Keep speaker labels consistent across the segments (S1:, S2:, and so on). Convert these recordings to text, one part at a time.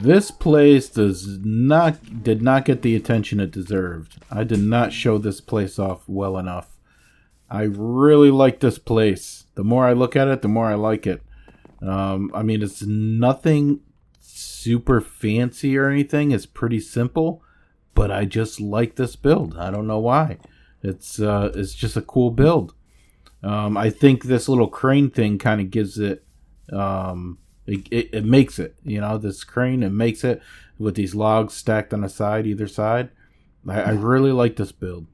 S1: This place did not get the attention it deserved. I did not show this place off well enough. I really like this place. The more I look at it, the more I like it. I mean, it's nothing super fancy or anything. It's pretty simple, but I just like this build. I don't know why. It's just a cool build. I think this little crane thing kind of gives it, it makes it, you know, this crane, it makes it with these logs stacked on the side, either side. I really like this build.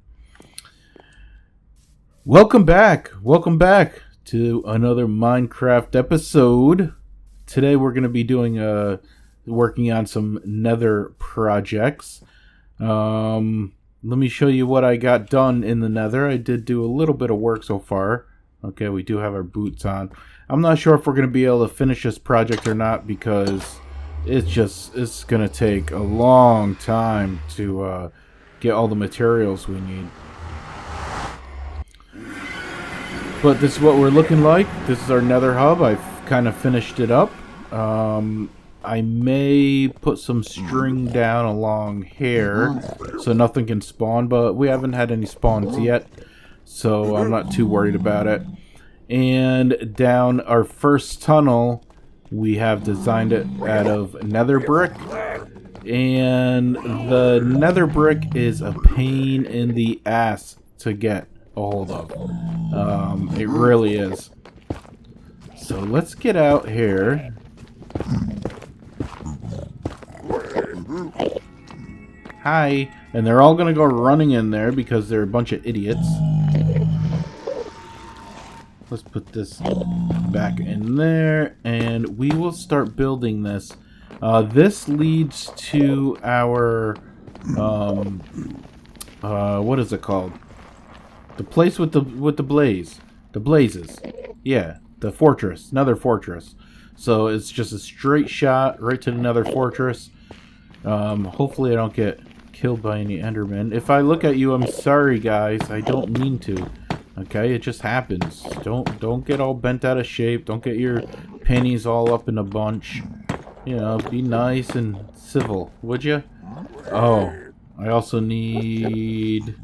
S1: Welcome back to another Minecraft episode. Today we're going to be doing working on some Nether projects. Let me show you what I got done in the Nether. I did do a little bit of work so far. Okay, we do have our boots on. I'm not sure if we're going to be able to finish this project or not because it's going to take a long time to get all the materials we need. But this is what we're looking like. This is our Nether Hub. I've kind of finished it up. I may put some string down along here so nothing can spawn, but we haven't had any spawns yet, so I'm not too worried about it. And down our first tunnel, we have designed it out of nether brick, and the nether brick is a pain in the ass to get a hold of. It really is. So let's get out here. Hi. And they're all gonna go running in there because they're a bunch of idiots. Let's put this back in there and we will start building this. This leads to our what is it called? The place with the blaze. The blazes. Yeah, the fortress. Nether fortress. So it's just a straight shot right to the Nether fortress. Hopefully I don't get killed by any endermen. If I look at you, I'm sorry guys. I don't mean to. Okay, it just happens. Don't get all bent out of shape. Don't get your pennies all up in a bunch. You know, be nice and civil, would you? Oh, I also need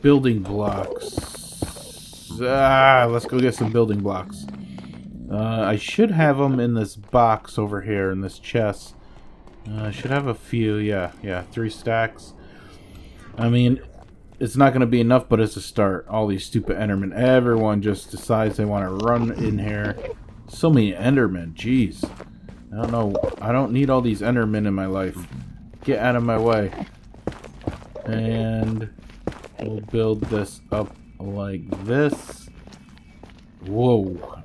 S1: building blocks. Let's go get some building blocks. I should have them in this box over here in this chest. I should have a few. Yeah, 3 stacks. I mean, it's not going to be enough, but it's a start. All these stupid endermen. Everyone just decides they want to run in here. So many endermen. Jeez. I don't know. I don't need all these endermen in my life. Get out of my way. And we'll build this up like this. Whoa.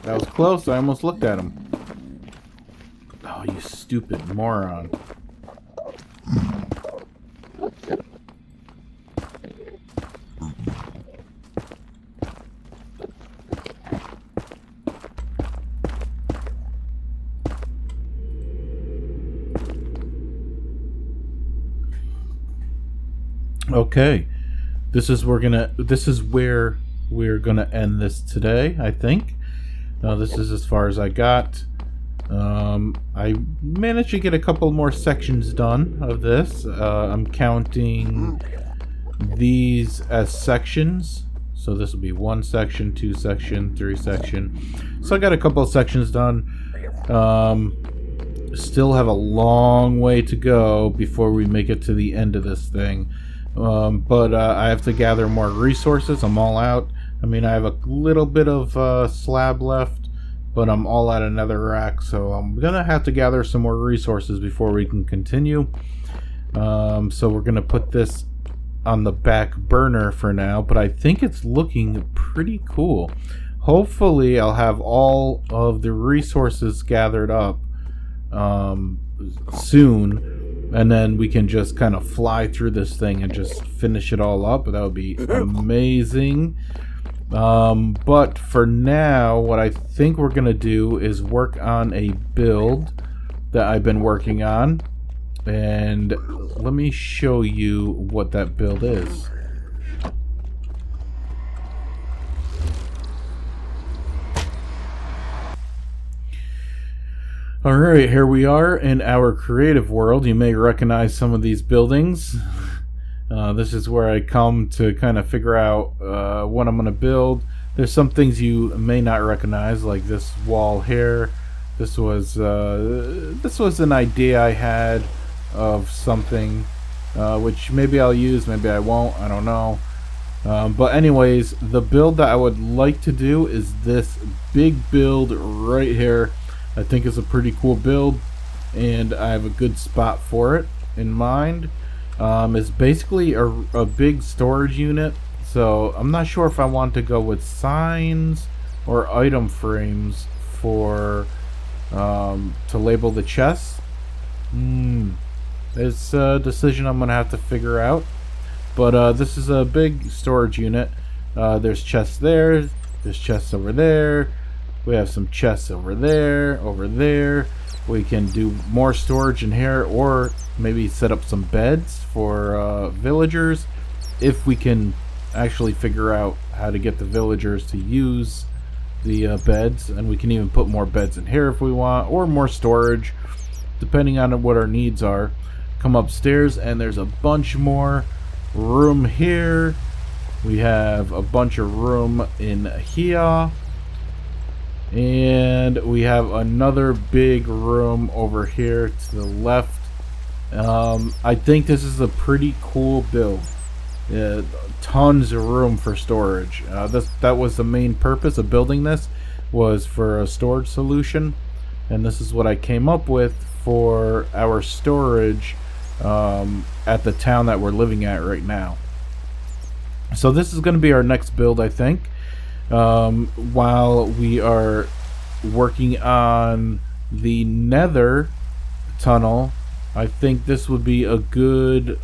S1: That was close. I almost looked at him. Oh, you stupid moron. Okay. This is where we're gonna end this today, I think. This is as far as I got. I managed to get a couple more sections done of this. I'm counting these as sections. So this will be 1 section, 2 section, 3 section. So I got a couple of sections done. Still have a long way to go before we make it to the end of this thing. But I have to gather more resources. I'm all out. I mean, I have a little bit of slab left, but I'm all out of netherrack, so I'm gonna have to gather some more resources before we can continue. So we're gonna put this on the back burner for now, but I think it's looking pretty cool. Hopefully I'll have all of the resources gathered up soon, and then we can just kind of fly through this thing and just finish it all up. That would be amazing. But for now, what I think we're gonna do is work on a build that I've been working on, and let me show you what that build is. Alright, here we are in our creative world. You may recognize some of these buildings. This is where I come to kind of figure out what I'm going to build. There's some things you may not recognize, like this wall here. This was an idea I had of something, which maybe I'll use, maybe I won't, I don't know. But anyways, the build that I would like to do is this big build right here. I think it's a pretty cool build, and I have a good spot for it in mind. It's basically a big storage unit, so I'm not sure if I want to go with signs or item frames for to label the chests. It's a decision I'm gonna have to figure out. But this is a big storage unit. There's chests there. There's chests over there. We have some chests over there, over there. We can do more storage in here, or maybe set up some beds for villagers, if we can actually figure out how to get the villagers to use the beds. And we can even put more beds in here if we want, or more storage, depending on what our needs are. Come upstairs, and there's a bunch more room here. We have a bunch of room in here. And we have another big room over here to the left. I think this is a pretty cool build. Tons of room for storage. That was the main purpose of building this, was for a storage solution. And this is what I came up with for our storage at the town that we're living at right now. So this is going to be our next build, I think. While we are working on the Nether tunnel, I think this would be a good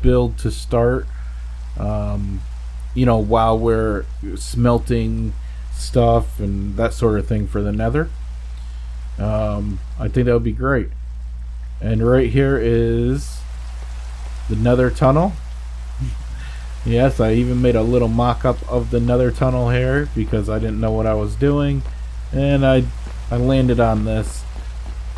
S1: build to start. You know, while we're smelting stuff and that sort of thing for the Nether. I think that would be great. And right here is the Nether tunnel. Yes, I even made a little mock-up of the Nether tunnel here because I didn't know what I was doing, and I landed on this.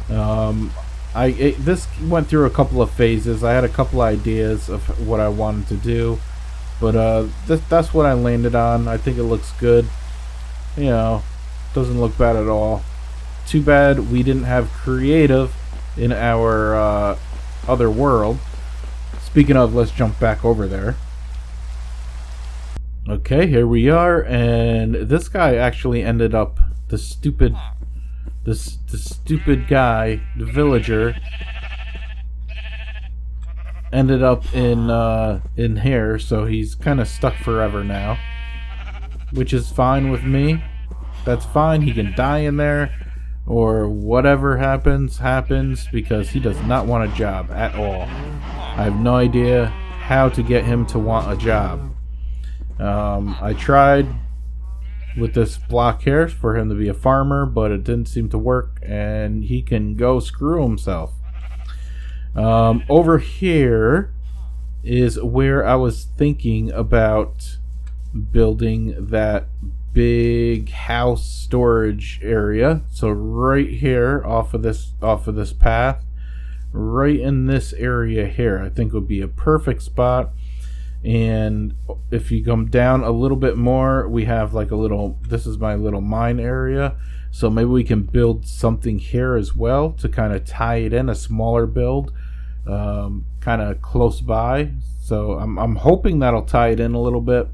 S1: This went through a couple of phases. I had a couple ideas of what I wanted to do, but that's what I landed on. I think it looks good. You know, doesn't look bad at all. Too bad we didn't have creative in our other world. Speaking of, let's jump back over there. Okay, here we are, and this guy actually ended up, the stupid guy, the villager, ended up in here, so he's kind of stuck forever now, which is fine with me. That's fine. He can die in there, or whatever happens, because he does not want a job at all. I have no idea how to get him to want a job. I tried with this block here for him to be a farmer, but it didn't seem to work, and he can go screw himself. Over here is where I was thinking about building that big house storage area. So right here off of this path, right in this area here, I think would be a perfect spot. And if you come down a little bit more, we have like a little, this is my little mine area, so maybe we can build something here as well to kind of tie it in, a smaller build, kind of close by. So I'm hoping that'll tie it in a little bit.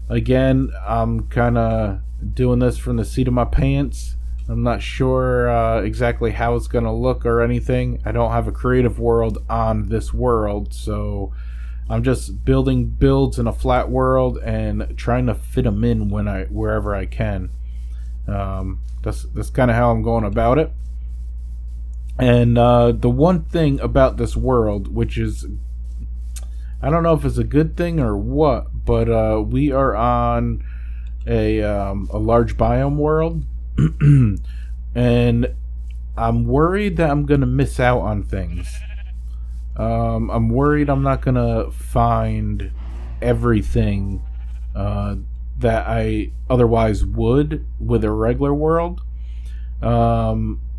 S1: Again, I'm kind of doing this from the seat of my pants. I'm not sure exactly how it's gonna look or anything. I don't have a creative world on this world, so I'm just building builds in a flat world and trying to fit them in wherever I can. That's kind of how I'm going about it. And the one thing about this world, which is, I don't know if it's a good thing or what, but we are on a large biome world, and I'm worried that I'm gonna miss out on things. I'm worried I'm not gonna find everything that I otherwise would with a regular world.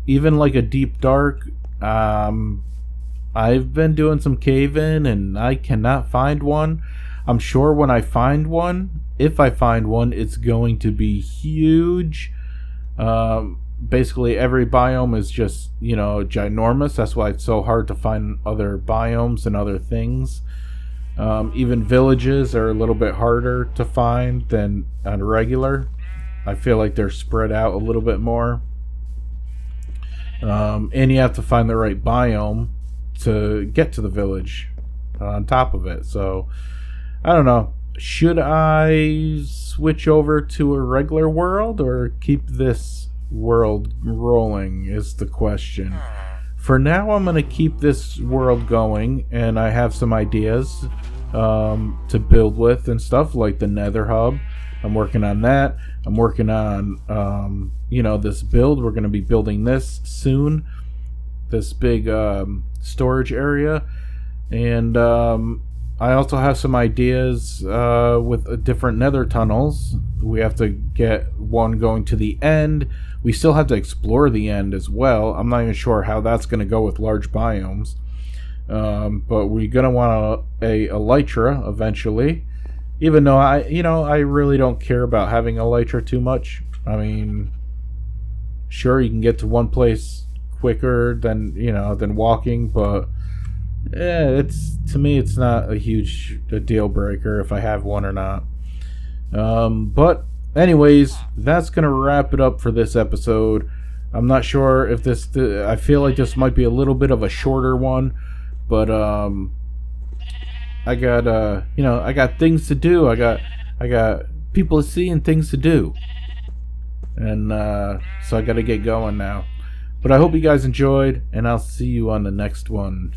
S1: even like a deep dark, I've been doing some cave-in and I cannot find one. I'm sure when I find one, if I find one, it's going to be huge. Basically, every biome is just, ginormous. That's why it's so hard to find other biomes and other things. Even villages are a little bit harder to find than on regular. I feel like they're spread out a little bit more. And you have to find the right biome to get to the village on top of it. So, I don't know. Should I switch over to a regular world or keep this world rolling is the question. For now, I'm going to keep this world going, and I have some ideas to build with and stuff, like the Nether Hub. I'm working on that. I'm working on, this build. We're going to be building this soon. This big storage area. And I also have some ideas with different nether tunnels. We have to get one going to the end. We still have to explore the end as well. I'm not even sure how that's going to go with large biomes. But we're going to want a elytra eventually. Even though I really don't care about having elytra too much. I mean, sure, you can get to one place quicker than walking, but to me it's not a huge deal breaker if I have one or not. But anyways, that's gonna wrap it up for this episode. I'm not sure if I feel like this might be a little bit of a shorter one, but I got things to do. I got people to see and things to do, and so I got to get going now. But I hope you guys enjoyed, and I'll see you on the next one.